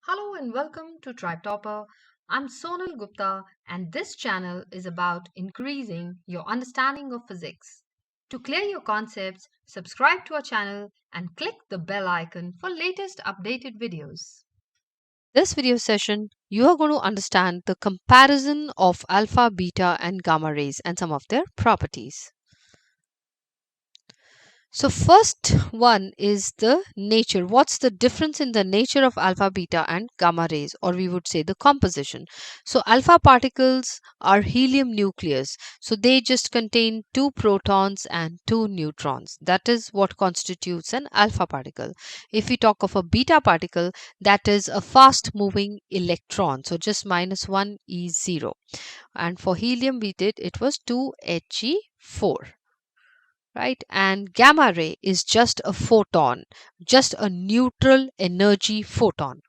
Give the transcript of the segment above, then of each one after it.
Hello and welcome to Tribe Topper. I'm Sonal Gupta, and this channel is about increasing your understanding of physics. To clear your concepts, subscribe to our channel and click the bell icon for latest updated videos. This video session, you are going to understand the comparison of alpha, beta, and gamma rays and some of their properties. So first one is the nature. What's the difference in the nature of alpha, beta and gamma rays, or we would say the composition. So alpha particles are helium nucleus. So they just contain 2 protons and 2 neutrons. That is what constitutes an alpha particle. If we talk of a beta particle, that is a fast moving electron. So just -1 E0. And for helium we did it was 2He4. Right, and gamma ray is just a photon, just a neutral energy photon.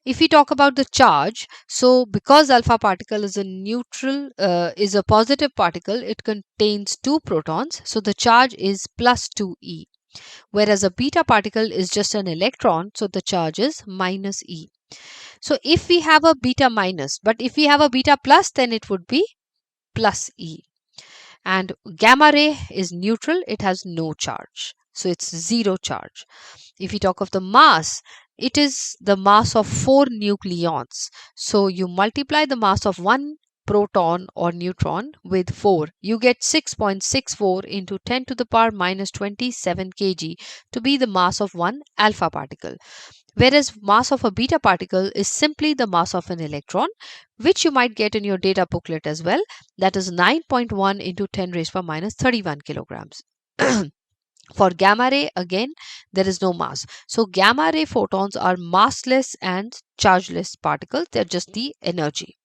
If we talk about the charge, so because alpha particle is a neutral is a positive particle, it contains 2 protons, so the charge is +2e, whereas a beta particle is just an electron, so the charge is -e. So if we have a beta minus, but if we have a beta plus, then it would be +e. And gamma ray is neutral, it has no charge, so it's 0 charge. If we talk of the mass, it is the mass of 4 nucleons, so you multiply the mass of one proton or neutron with 4, you get 6.64 into 10 to the power minus 27 kg to be the mass of one alpha particle, whereas mass of a beta particle is simply the mass of an electron, which you might get in your data booklet as well. That is 9.1 into 10 raised to minus 31 kilograms. For gamma ray, again, there is no mass. So gamma ray photons are massless and chargeless particles. They're just the energy.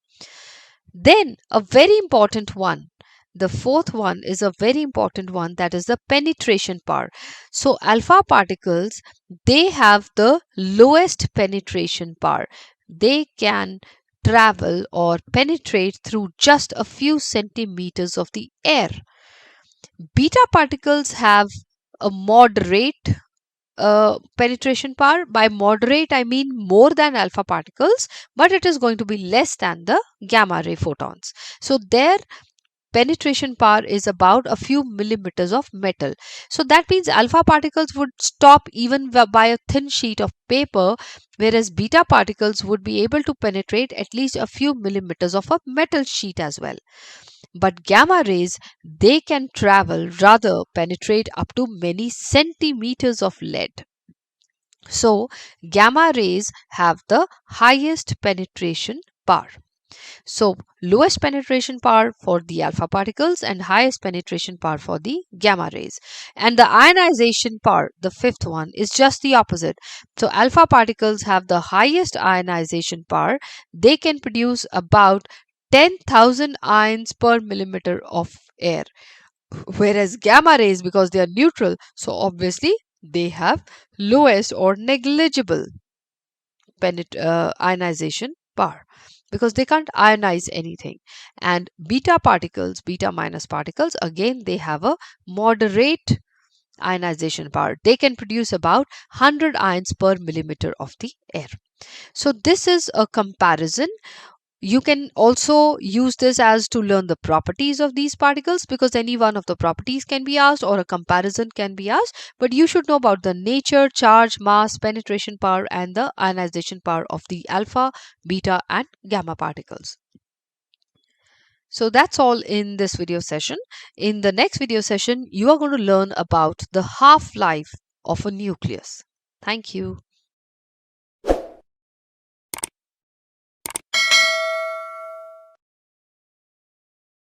Then a very important one, the fourth one is a very important one, that is the penetration power. So alpha particles, they have the lowest penetration power. They can travel or penetrate through just a few centimeters of the air. Beta particles have a moderate penetration power. By moderate, I mean more than alpha particles, but it is going to be less than the gamma ray photons. So their penetration power is about a few millimeters of metal. So that means alpha particles would stop even by a thin sheet of paper, whereas beta particles would be able to penetrate at least a few millimeters of a metal sheet as well. But gamma rays, they can travel, rather penetrate up to many centimeters of lead. So gamma rays have the highest penetration power. So lowest penetration power for the alpha particles and highest penetration power for the gamma rays. And the ionization power, the fifth one, is just the opposite. So alpha particles have the highest ionization power. They can produce about 10,000 ions per millimeter of air. Whereas gamma rays, because they are neutral, so obviously they have lowest or negligible ionization power, because they can't ionize anything. And beta particles, beta minus particles, again they have a moderate ionization power. They can produce about 100 ions per millimeter of the air. So this is a comparison. You can also use this as to learn the properties of these particles, because any one of the properties can be asked or a comparison can be asked, but you should know about the nature, charge, mass, penetration power and the ionization power of the alpha, beta and gamma particles. So that's all in this video session. In the next video session, you are going to learn about the half-life of a nucleus. Thank you.